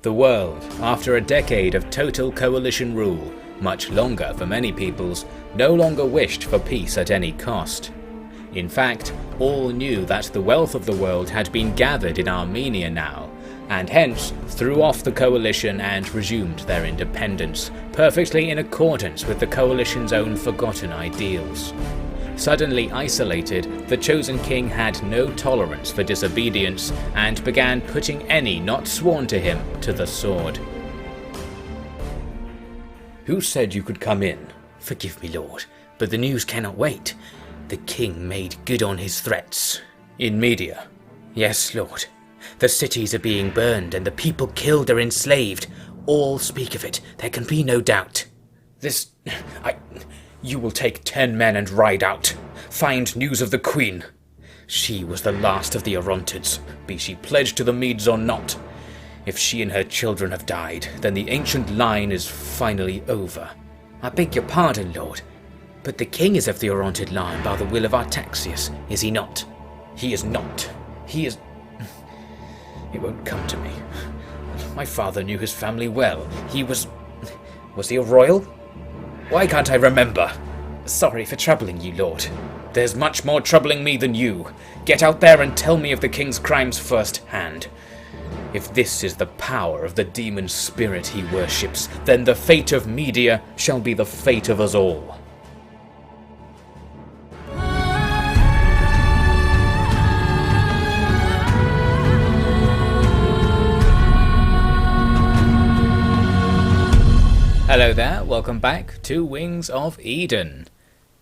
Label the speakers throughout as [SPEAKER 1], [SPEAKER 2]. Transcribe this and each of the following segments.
[SPEAKER 1] The world, after a decade of total coalition rule, much longer for many peoples, no longer wished for peace at any cost. In fact, all knew that the wealth of the world had been gathered in Armenia now, and hence threw off the coalition and resumed their independence, perfectly in accordance with the coalition's own forgotten ideals. Suddenly isolated, the chosen king had no tolerance for disobedience and began putting any not sworn to him to the sword.
[SPEAKER 2] Who said you could come in? Forgive me, lord, but the news cannot wait. The king made good on his threats.
[SPEAKER 1] In media?
[SPEAKER 2] Yes, lord. The cities are being burned and the people killed or enslaved. All speak of it, there can be no doubt.
[SPEAKER 1] You will take 10 men and ride out. Find news of the queen.
[SPEAKER 2] She was the last of the Orontids,
[SPEAKER 1] be she pledged to the Medes or not. If she and her children have died, then the ancient line is finally over.
[SPEAKER 2] I beg your pardon, lord, but the king is of the Orontid line by the will of Artaxias, is he not?
[SPEAKER 1] He is not. He is... It won't come to me. My father knew his family well. He was... Was he a royal? Why can't I remember?
[SPEAKER 2] Sorry for troubling you, lord.
[SPEAKER 1] There's much more troubling me than you. Get out there and tell me of the king's crimes firsthand. If this is the power of the demon spirit he worships, then the fate of Media shall be the fate of us all. Hello there, welcome back to Wings of Eden.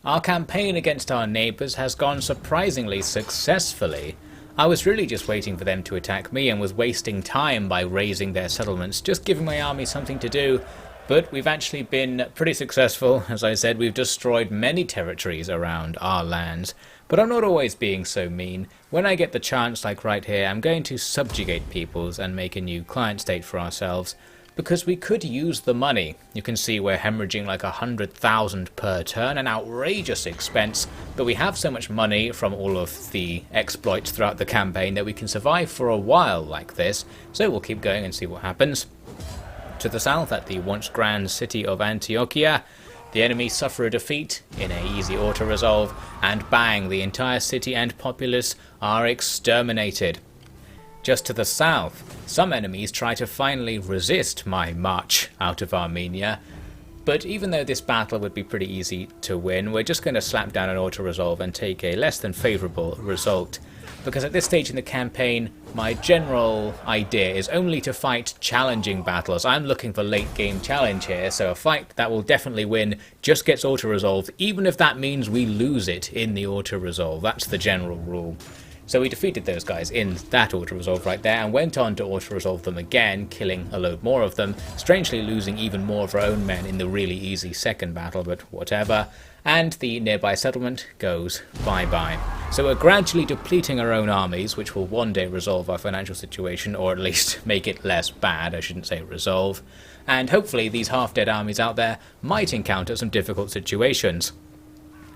[SPEAKER 1] Our campaign against our neighbours has gone surprisingly successfully. I was really just waiting for them to attack me and was wasting time by raising their settlements, just giving my army something to do. But we've actually been pretty successful. As I said, we've destroyed many territories around our lands. But I'm not always being so mean. When I get the chance, like right here, I'm going to subjugate peoples and make a new client state for ourselves. Because we could use the money. You can see we're hemorrhaging like 100,000 per turn, an outrageous expense, but we have so much money from all of the exploits throughout the campaign that we can survive for a while like this, so we'll keep going and see what happens. To the south, at the once grand city of Antiochia, the enemy suffer a defeat in an easy auto-resolve, and bang, the entire city and populace are exterminated. Just to the south, some enemies try to finally resist my march out of Armenia, but even though this battle would be pretty easy to win, we're just going to slap down an auto-resolve and take a less than favourable result, because at this stage in the campaign, my general idea is only to fight challenging battles. I'm looking for late game challenge here, so a fight that will definitely win just gets auto-resolved, even if that means we lose it in the auto-resolve. That's the general rule. So we defeated those guys in that auto-resolve right there and went on to auto-resolve them again, killing a load more of them, strangely losing even more of our own men in the really easy second battle, but whatever. And the nearby settlement goes bye-bye. So we're gradually depleting our own armies, which will one day resolve our financial situation, or at least make it less bad, I shouldn't say resolve. And hopefully these half-dead armies out there might encounter some difficult situations.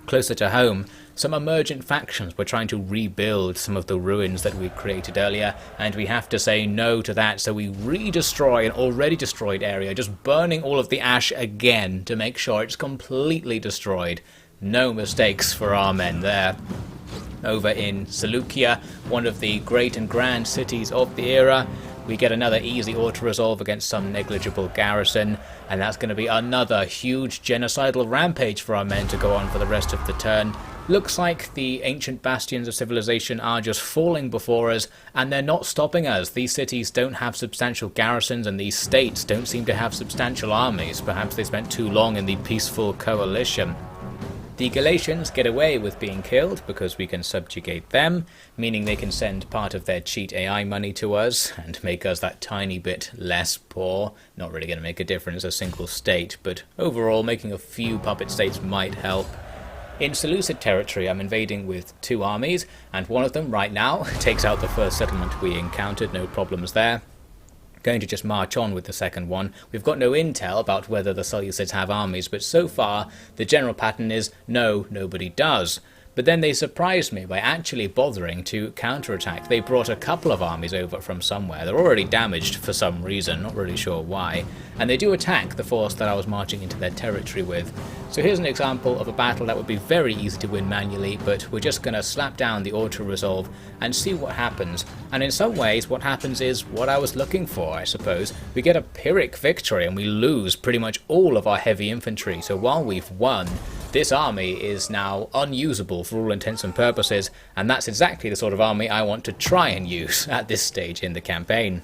[SPEAKER 1] Closer to home, some emergent factions were trying to rebuild some of the ruins that we created earlier, and we have to say no to that, so we re-destroy an already destroyed area, just burning all of the ash again to make sure it's completely destroyed. No mistakes for our men there. Over in Seleucia, one of the great and grand cities of the era, we get another easy auto-resolve against some negligible garrison, and that's going to be another huge genocidal rampage for our men to go on for the rest of the turn. Looks like the ancient bastions of civilization are just falling before us, and they're not stopping us. These cities don't have substantial garrisons, and these states don't seem to have substantial armies. Perhaps they spent too long in the peaceful coalition. The Galatians get away with being killed because we can subjugate them, meaning they can send part of their cheat AI money to us and make us that tiny bit less poor. Not really going to make a difference, a single state, but overall making a few puppet states might help. In Seleucid territory, I'm invading with 2 armies, and one of them right now takes out the first settlement we encountered, no problems there. Going to just march on with the second one. We've got no intel about whether the Seleucids have armies, but so far the general pattern is no, nobody does. But then they surprised me by actually bothering to counterattack. They brought a couple of armies over from somewhere. They're already damaged for some reason, not really sure why. And they do attack the force that I was marching into their territory with. So here's an example of a battle that would be very easy to win manually, but we're just going to slap down the auto-resolve and see what happens. And in some ways, what happens is what I was looking for, I suppose. We get a Pyrrhic victory and we lose pretty much all of our heavy infantry. So while we've won, this army is now unusable for all intents and purposes, and that's exactly the sort of army I want to try and use at this stage in the campaign.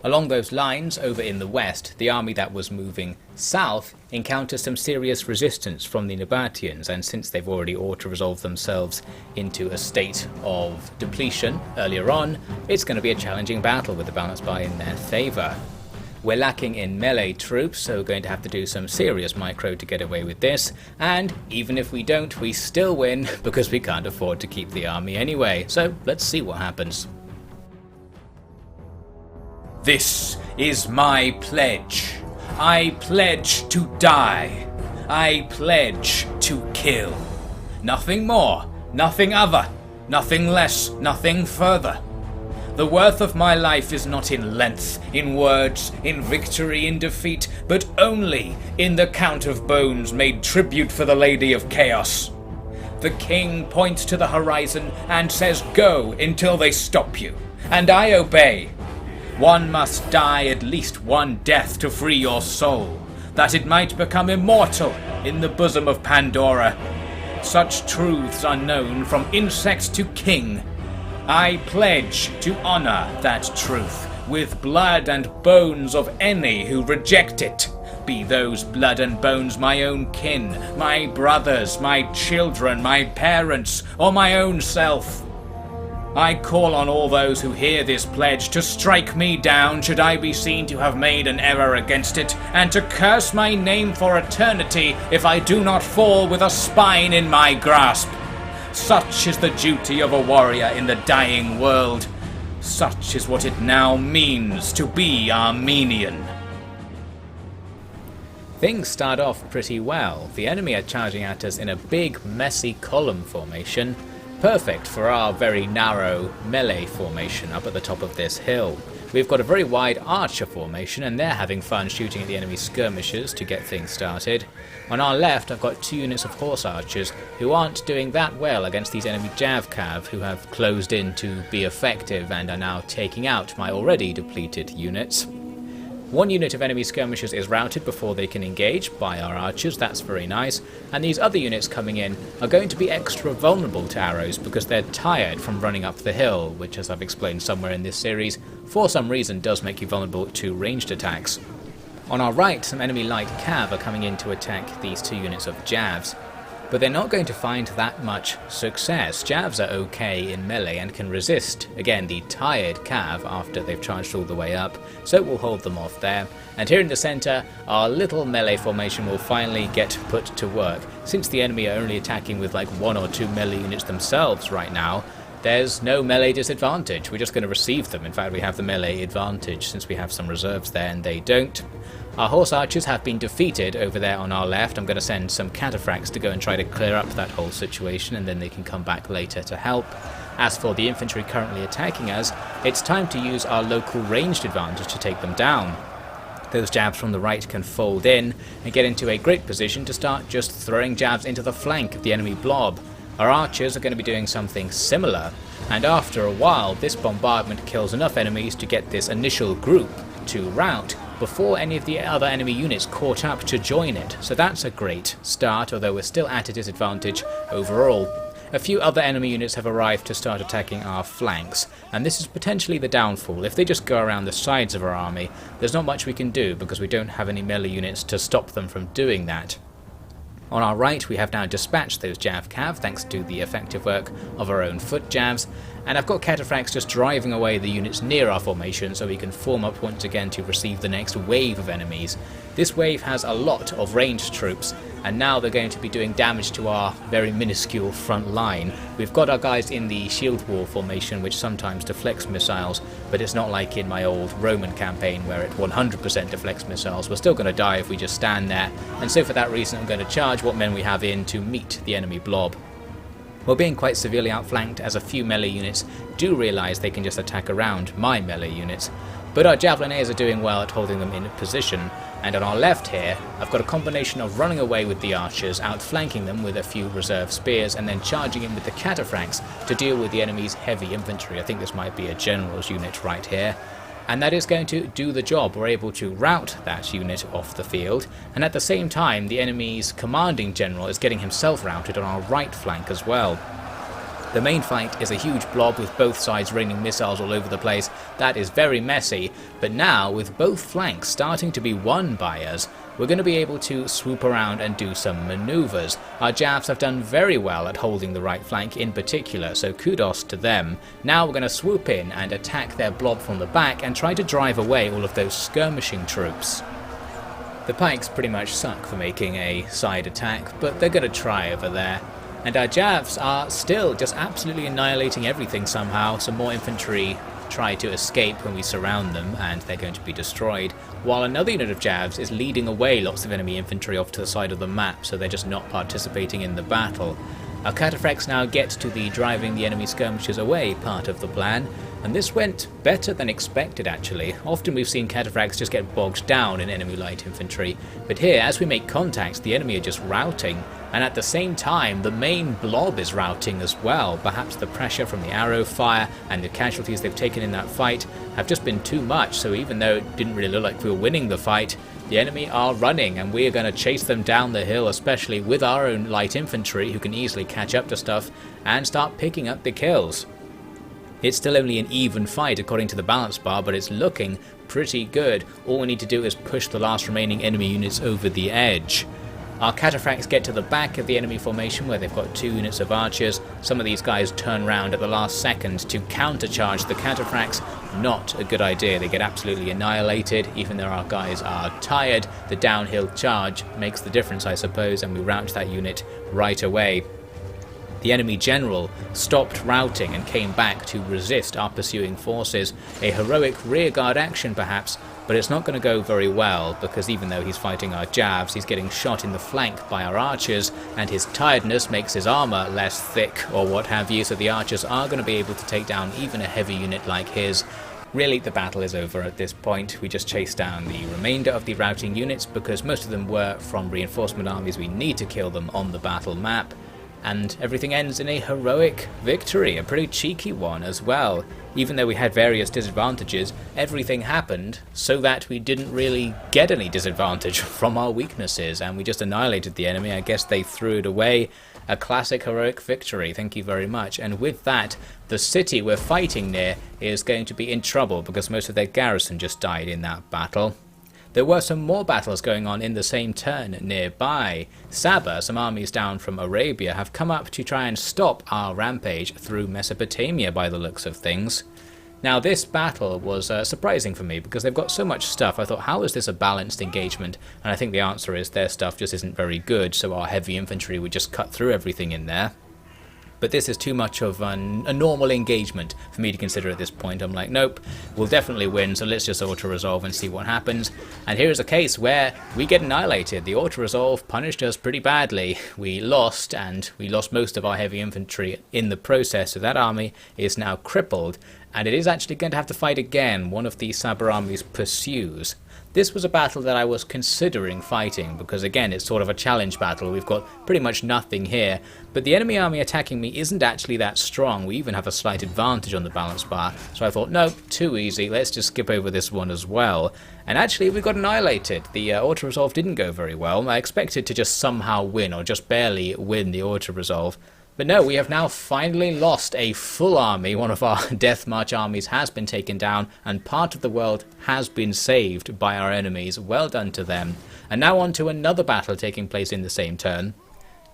[SPEAKER 1] Along those lines, over in the west, the army that was moving south encounters some serious resistance from the Nabateans, and since they've already auto-resolved themselves into a state of depletion earlier on, it's going to be a challenging battle with the balance bar in their favour. We're lacking in melee troops, so we're going to have to do some serious micro to get away with this, and even if we don't, we still win because we can't afford to keep the army anyway, so let's see what happens.
[SPEAKER 2] This is my pledge. I pledge to die. I pledge to kill. Nothing more, nothing other, nothing less, nothing further. The worth of my life is not in length, in words, in victory, in defeat, but only in the count of bones made tribute for the Lady of Chaos. The king points to the horizon and says go until they stop you, and I obey. One must die at least one death to free your soul, that it might become immortal in the bosom of Pandora. Such truths are known from insect to king. I pledge to honor that truth with blood and bones of any who reject it, be those blood and bones my own kin, my brothers, my children, my parents, or my own self. I call on all those who hear this pledge to strike me down should I be seen to have made an error against it, and to curse my name for eternity if I do not fall with a spine in my grasp. Such is the duty of a warrior in the dying world. Such is what it now means to be Armenian.
[SPEAKER 1] Things start off pretty well. The enemy are charging at us in a big, messy column formation, perfect for our very narrow melee formation up at the top of this hill. We've got a very wide archer formation, and they're having fun shooting at the enemy skirmishes to get things started. On our left, I've got 2 units of horse archers who aren't doing that well against these enemy Javcav, who have closed in to be effective and are now taking out my already depleted units. 1 unit of enemy skirmishers is routed before they can engage by our archers, that's very nice, and these other units coming in are going to be extra vulnerable to arrows because they're tired from running up the hill, which, as I've explained somewhere in this series, for some reason does make you vulnerable to ranged attacks. On our right, some enemy light cav are coming in to attack these 2 units of Javs, but they're not going to find that much success. Javs are okay in melee and can resist, again, the tired cav after they've charged all the way up, so we'll hold them off there. And here in the centre, our little melee formation will finally get put to work. Since the enemy are only attacking with like 1 or 2 melee units themselves right now, there's no melee disadvantage. We're just going to receive them. In fact, we have the melee advantage since we have some reserves there and they don't. Our horse archers have been defeated over there on our left. I'm going to send some cataphracts to go and try to clear up that whole situation, and then they can come back later to help. As for the infantry currently attacking us, it's time to use our local ranged advantage to take them down. Those jabs from the right can fold in and get into a great position to start just throwing jabs into the flank of the enemy blob. Our archers are going to be doing something similar, and after a while this bombardment kills enough enemies to get this initial group to rout before any of the other enemy units caught up to join it, so that's a great start, although we're still at a disadvantage overall. A few other enemy units have arrived to start attacking our flanks, and this is potentially the downfall. If they just go around the sides of our army, there's not much we can do because we don't have any melee units to stop them from doing that. On our right, we have now dispatched those Javcav thanks to the effective work of our own foot Javs, and I've got cataphracts just driving away the units near our formation so we can form up once again to receive the next wave of enemies. This wave has a lot of ranged troops, and now they're going to be doing damage to our very minuscule front line. We've got our guys in the shield wall formation, which sometimes deflects missiles, but it's not like in my old Roman campaign where it 100% deflects missiles. We're still going to die if we just stand there, and so for that reason I'm going to charge what men we have in to meet the enemy blob. We're being quite severely outflanked as a few melee units do realise they can just attack around my melee units. But our Javelineers are doing well at holding them in position, and on our left here, I've got a combination of running away with the archers, outflanking them with a few reserve spears, and then charging in with the cataphracts to deal with the enemy's heavy infantry. I think this might be a general's unit right here. And that is going to do the job. We're able to rout that unit off the field, and at the same time the enemy's commanding general is getting himself routed on our right flank as well. The main fight is a huge blob with both sides raining missiles all over the place. That is very messy, but now with both flanks starting to be won by us, we're going to be able to swoop around and do some maneuvers. Our Javs have done very well at holding the right flank in particular, so kudos to them. Now we're going to swoop in and attack their blob from the back and try to drive away all of those skirmishing troops. The pikes pretty much suck for making a side attack, but they're going to try over there. And our Javs are still just absolutely annihilating everything somehow. Some more infantry try to escape when we surround them, and they're going to be destroyed, while another unit of Javs is leading away lots of enemy infantry off to the side of the map, so they're just not participating in the battle. Our cataphracts now get to the driving the enemy skirmishers away part of the plan, and this went better than expected actually. Often we've seen cataphracts just get bogged down in enemy light infantry, but here as we make contact the enemy are just routing, and at the same time the main blob is routing as well. Perhaps the pressure from the arrow fire and the casualties they've taken in that fight have just been too much, so even though it didn't really look like we were winning the fight, the enemy are running and we are going to chase them down the hill, especially with our own light infantry who can easily catch up to stuff and start picking up the kills. It's still only an even fight according to the balance bar, but it's looking pretty good. All we need to do is push the last remaining enemy units over the edge. Our cataphracts get to the back of the enemy formation where they've got 2 units of archers. Some of these guys turn round at the last second to countercharge the cataphracts. Not a good idea. They get absolutely annihilated. Even though our guys are tired, the downhill charge makes the difference, I suppose, and we rout that unit right away. The enemy general stopped routing and came back to resist our pursuing forces. A heroic rearguard action perhaps, but it's not going to go very well because even though he's fighting our Javs, he's getting shot in the flank by our archers, and his tiredness makes his armour less thick or what have you, so the archers are going to be able to take down even a heavy unit like his. Really, the battle is over at this point. We just chase down the remainder of the routing units because most of them were from reinforcement armies. We need to kill them on the battle map. And everything ends in a heroic victory, a pretty cheeky one as well. Even though we had various disadvantages, everything happened so that we didn't really get any disadvantage from our weaknesses, and we just annihilated the enemy. I guess they threw it away. A classic heroic victory, thank you very much. And with that, the city we're fighting near is going to be in trouble because most of their garrison just died in that battle. There were some more battles going on in the same turn nearby. Saba, some armies down from Arabia, have come up to try and stop our rampage through Mesopotamia by the looks of things. Now this battle was surprising for me because they've got so much stuff. I thought, how is this a balanced engagement? And I think the answer is their stuff just isn't very good, so our heavy infantry would just cut through everything in there. But this is too much of a normal engagement for me to consider at this point. I'm like, nope, we'll definitely win, so let's just auto-resolve and see what happens. And here's a case where we get annihilated. The auto-resolve punished us pretty badly. We lost, and we lost most of our heavy infantry in the process, so that army is now crippled, and it is actually going to have to fight again. One of the Saber armies pursues. This was a battle that I was considering fighting because again it's sort of a challenge battle. We've got pretty much nothing here, but the enemy army attacking me isn't actually that strong. We even have a slight advantage on the balance bar, so I thought, nope, too easy, let's just skip over this one as well. And actually we got annihilated. The auto-resolve didn't go very well. I expected to just somehow win or just barely win the auto-resolve. But no, we have now finally lost a full army. One of our Death March armies has been taken down, and part of the world has been saved by our enemies. Well done to them. And now on to another battle taking place in the same turn.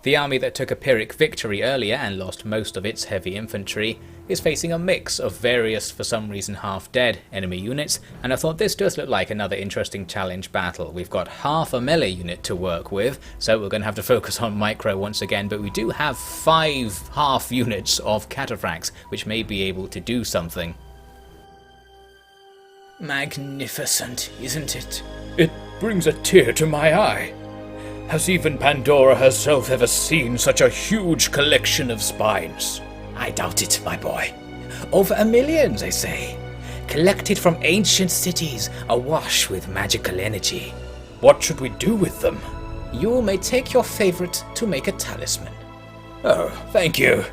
[SPEAKER 1] The army that took a Pyrrhic victory earlier and lost most of its heavy infantry is facing a mix of various, for some reason half-dead, enemy units, and I thought this does look like another interesting challenge battle. We've got half a melee unit to work with, so we're going to have to focus on micro once again, but we do have 5 half units of cataphracts, which may be able to do something.
[SPEAKER 2] Magnificent, isn't it? It brings a tear to my eye. Has even Pandora herself ever seen such a huge collection of spines?
[SPEAKER 3] I doubt it, my boy. Over 1 million, they say. Collected from ancient cities, awash with magical energy.
[SPEAKER 2] What should we do with them?
[SPEAKER 3] You may take your favorite to make a talisman.
[SPEAKER 2] Oh, thank you.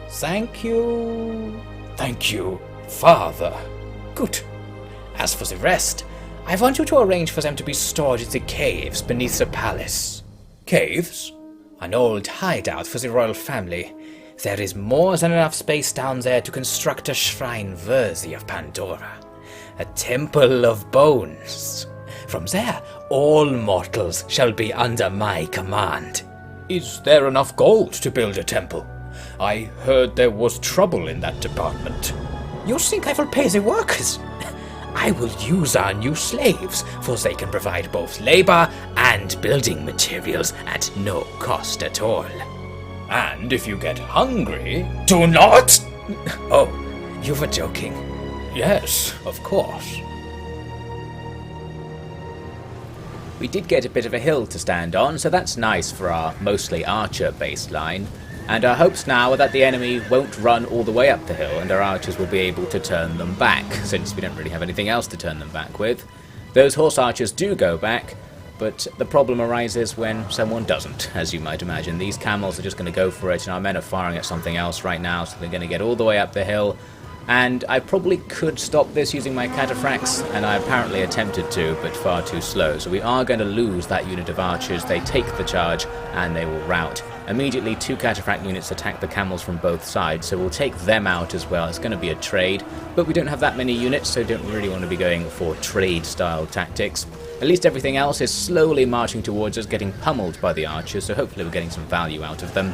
[SPEAKER 3] Thank you.
[SPEAKER 2] Thank you, Father.
[SPEAKER 3] Good. As for the rest, I want you to arrange for them to be stored in the caves beneath the palace.
[SPEAKER 2] Caves?
[SPEAKER 3] An old hideout for the royal family. There is more than enough space down there to construct a shrine worthy of Pandora. A temple of bones. From there, all mortals shall be under my command.
[SPEAKER 2] Is there enough gold to build a temple? I heard there was trouble in that department.
[SPEAKER 3] You think I will pay the workers? I will use our new slaves, for they can provide both labor and building materials at no cost at all.
[SPEAKER 2] And if you get hungry...
[SPEAKER 3] Do not! Oh, you were joking.
[SPEAKER 2] Yes, of course.
[SPEAKER 1] We did get a bit of a hill to stand on, so that's nice for our mostly archer-based line. And our hopes now are that the enemy won't run all the way up the hill and our archers will be able to turn them back, since we don't really have anything else to turn them back with. Those horse archers do go back, but the problem arises when someone doesn't, as you might imagine. These camels are just going to go for it, and our men are firing at something else right now, so they're going to get all the way up the hill. And I probably could stop this using my cataphracts, and I apparently attempted to, but far too slow. So we are going to lose that unit of archers. They take the charge, and they will rout. Immediately, 2 cataphract units attack the camels from both sides, so we'll take them out as well. It's going to be a trade, but we don't have that many units, so don't really want to be going for trade-style tactics. At least everything else is slowly marching towards us, getting pummeled by the archers, so hopefully we're getting some value out of them.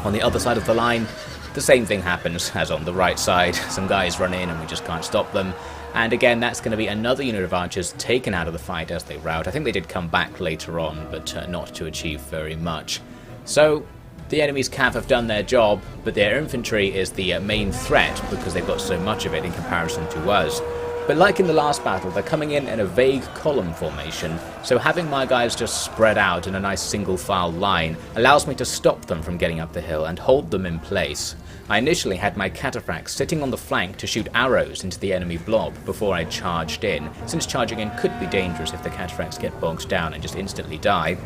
[SPEAKER 1] On the other side of the line, the same thing happens as on the right side. Some guys run in and we just can't stop them. And again, that's going to be another unit of archers taken out of the fight as they rout. I think they did come back later on, but not to achieve very much. So the enemy's cav have done their job, but their infantry is the main threat because they've got so much of it in comparison to us. But like in the last battle, they're coming in a vague column formation, so having my guys just spread out in a nice single file line allows me to stop them from getting up the hill and hold them in place. I initially had my cataphracts sitting on the flank to shoot arrows into the enemy blob before I charged in, since charging in could be dangerous if the cataphracts get bogged down and just instantly die.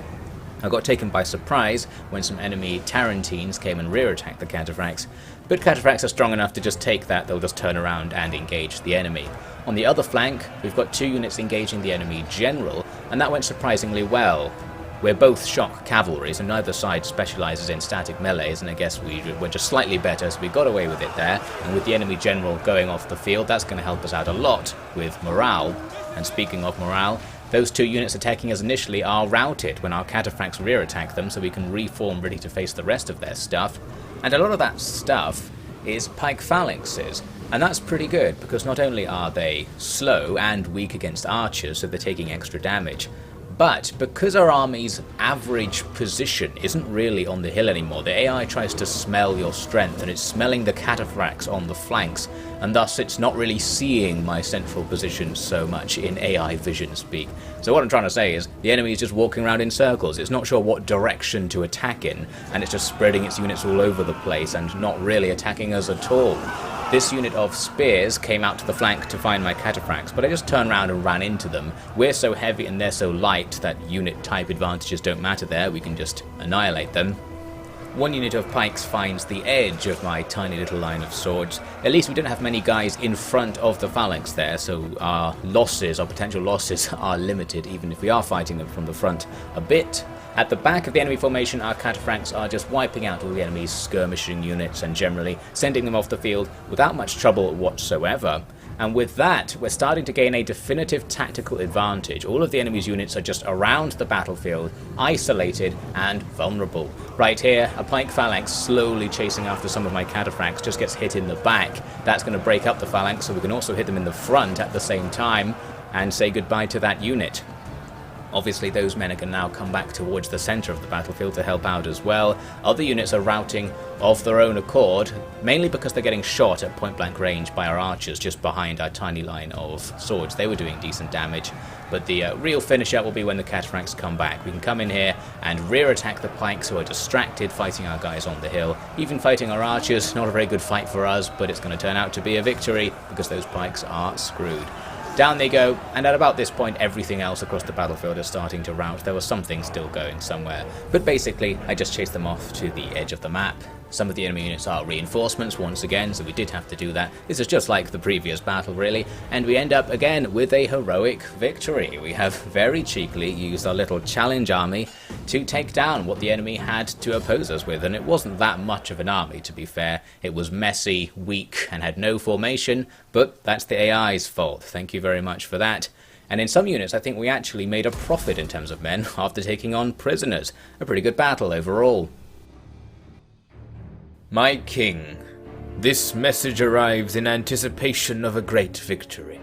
[SPEAKER 1] I got taken by surprise when some enemy Tarantines came and rear-attacked the cataphracts, but cataphracts are strong enough to just take that. They'll just turn around and engage the enemy. On the other flank, we've got 2 units engaging the enemy general, and that went surprisingly well. We're both shock cavalry, so neither side specialises in static melees, and I guess we were just slightly better, so we got away with it there. And with the enemy general going off the field, that's going to help us out a lot with morale. And speaking of morale, those 2 units attacking us initially are routed when our cataphracts rear-attack them, so we can reform ready to face the rest of their stuff. And a lot of that stuff is pike phalanxes, and that's pretty good, because not only are they slow and weak against archers, so they're taking extra damage, but because our army's average position isn't really on the hill anymore, the AI tries to smell your strength, and it's smelling the cataphracts on the flanks, and thus it's not really seeing my central position so much in AI vision speak. So what I'm trying to say is, the enemy is just walking around in circles. It's not sure what direction to attack in, and it's just spreading its units all over the place and not really attacking us at all. This unit of spears came out to the flank to find my cataphracts, but I just turned around and ran into them. We're so heavy and they're so light that unit type advantages don't matter there, we can just annihilate them. 1 unit of pikes finds the edge of my tiny little line of swords. At least we don't have many guys in front of the phalanx there, so our losses, our potential losses, are limited, even if we are fighting them from the front a bit. At the back of the enemy formation, our cataphracts are just wiping out all the enemy's skirmishing units and generally sending them off the field without much trouble whatsoever. And with that, we're starting to gain a definitive tactical advantage. All of the enemy's units are just around the battlefield, isolated and vulnerable. Right here, a pike phalanx slowly chasing after some of my cataphracts just gets hit in the back. That's going to break up the phalanx, so we can also hit them in the front at the same time and say goodbye to that unit. Obviously those men are going to now come back towards the centre of the battlefield to help out as well. Other units are routing of their own accord, mainly because they're getting shot at point blank range by our archers just behind our tiny line of swords. They were doing decent damage, but the real finisher will be when the Cataracts come back. We can come in here and rear attack the pikes who are distracted fighting our guys on the hill. Even fighting our archers, not a very good fight for us, but it's going to turn out to be a victory because those pikes are screwed. Down they go, and at about this point everything else across the battlefield is starting to rout. There was something still going somewhere, but basically I just chased them off to the edge of the map. Some of the enemy units are reinforcements once again, so we did have to do that. This is just like the previous battle really, and we end up again with a heroic victory. We have very cheekily used our little challenge army to take down what the enemy had to oppose us with, and it wasn't that much of an army to be fair. It was messy, weak, and had no formation, but that's the AI's fault. Thank you very much for that. And in some units I think we actually made a profit in terms of men after taking on prisoners. A pretty good battle overall.
[SPEAKER 3] My king, this message arrives in anticipation of a great victory.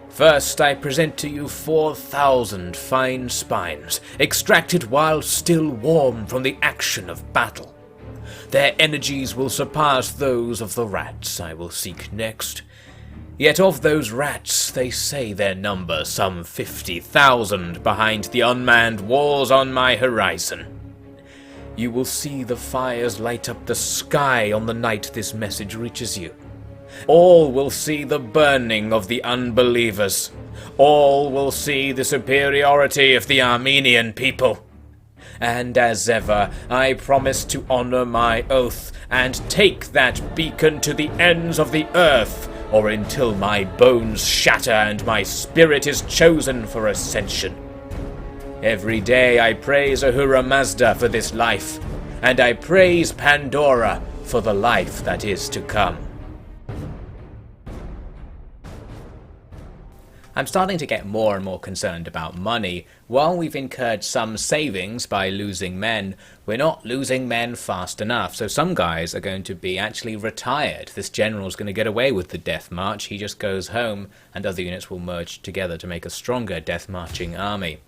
[SPEAKER 3] First, I present to you 4,000 fine spines, extracted while still warm from the action of battle. Their energies will surpass those of the rats I will seek next. Yet of those rats, they say there number some 50,000 behind the unmanned walls on my horizon. You will see the fires light up the sky on the night this message reaches you. All will see the burning of the unbelievers. All will see the superiority of the Armenian people. And as ever, I promise to honor my oath and take that beacon to the ends of the earth, or until my bones shatter and my spirit is chosen for ascension. Every day I praise Ahura Mazda for this life, and I praise Pandora for the life that is to come.
[SPEAKER 1] I'm starting to get more and more concerned about money. While we've incurred some savings by losing men, we're not losing men fast enough, so some guys are going to be actually retired. This general's going to get away with the death march, he just goes home, and other units will merge together to make a stronger death marching army.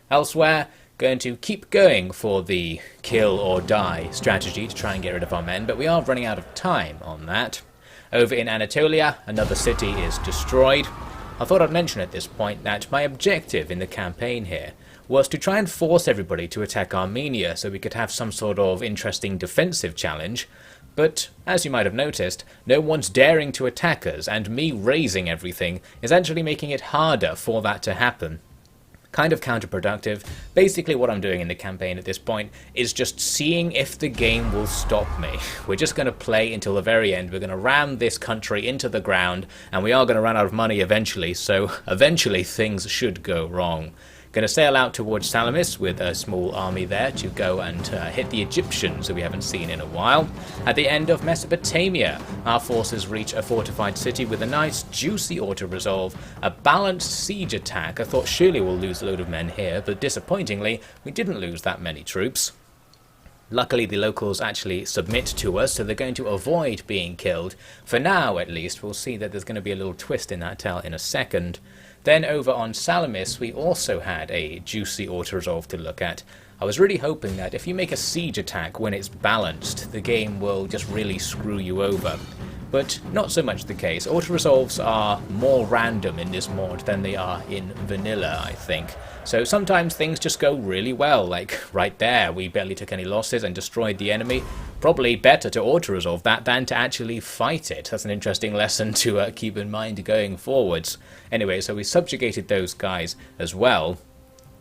[SPEAKER 1] Elsewhere, going to keep going for the kill or die strategy to try and get rid of our men, but we are running out of time on that. Over in Anatolia, another city is destroyed. I thought I'd mention at this point that my objective in the campaign here was to try and force everybody to attack Armenia so we could have some sort of interesting defensive challenge, but as you might have noticed, no one's daring to attack us, and me raising everything is actually making it harder for that to happen. Kind of counterproductive. Basically what I'm doing in the campaign at this point is just seeing if the game will stop me. We're just going to play until the very end. We're going to ram this country into the ground, and we are going to run out of money eventually, so eventually things should go wrong. Going to sail out towards Salamis with a small army there to go and hit the Egyptians who we haven't seen in a while. At the end of Mesopotamia, our forces reach a fortified city with a nice juicy auto-resolve, a balanced siege attack. I thought surely we'll lose a load of men here, but disappointingly we didn't lose that many troops. Luckily the locals actually submit to us, so they're going to avoid being killed. For now at least. We'll see that there's going to be a little twist in that tale in a second. Then over on Salamis we also had a juicy auto-resolve to look at. I was really hoping that if you make a siege attack when it's balanced, the game will just really screw you over. But not so much the case. Auto-resolves are more random in this mod than they are in vanilla, I think. So sometimes things just go really well, like right there we barely took any losses and destroyed the enemy. Probably better to auto-resolve that than to actually fight it. That's an interesting lesson to keep in mind going forwards. Anyway, so we subjugated those guys as well.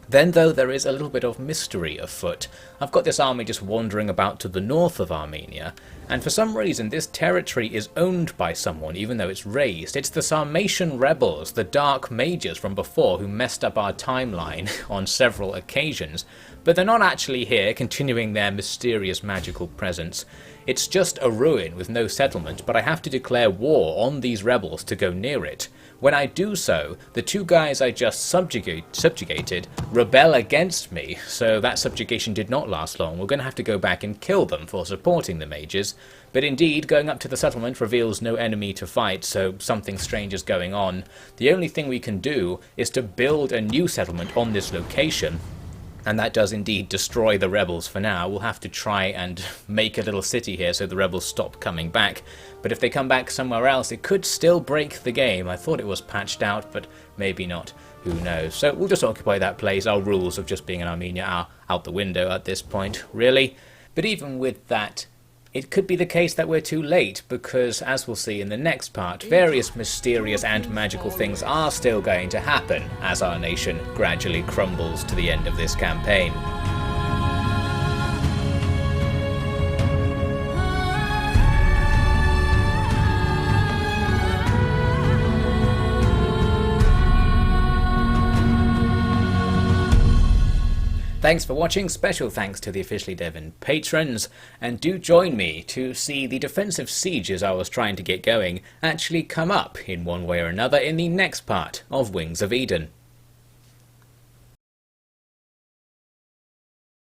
[SPEAKER 1] Then though there is a little bit of mystery afoot. I've got this army just wandering about to the north of Armenia, and for some reason this territory is owned by someone even though it's raised. It's the Sarmatian rebels, the Dark Mages from before, who messed up our timeline on several occasions. But they're not actually here, continuing their mysterious magical presence. It's just a ruin with no settlement, but I have to declare war on these rebels to go near it. When I do so, the two guys I just subjugated rebel against me, so that subjugation did not last long. We're going to have to go back and kill them for supporting the mages. But indeed, going up to the settlement reveals no enemy to fight, so something strange is going on. The only thing we can do is to build a new settlement on this location, and that does indeed destroy the rebels for now. We'll have to try and make a little city here so the rebels stop coming back. But if they come back somewhere else, it could still break the game. I thought it was patched out, but maybe not. Who knows? So we'll just occupy that place. Our rules of just being in Armenia are out the window at this point, really. But even with that, it could be the case that we're too late, because as we'll see in the next part, various mysterious and magical things are still going to happen as our nation gradually crumbles to the end of this campaign. Thanks for watching, special thanks to the Officially Devon patrons, and do join me to see the defensive sieges I was trying to get going actually come up in one way or another in the next part of Wings of Eden.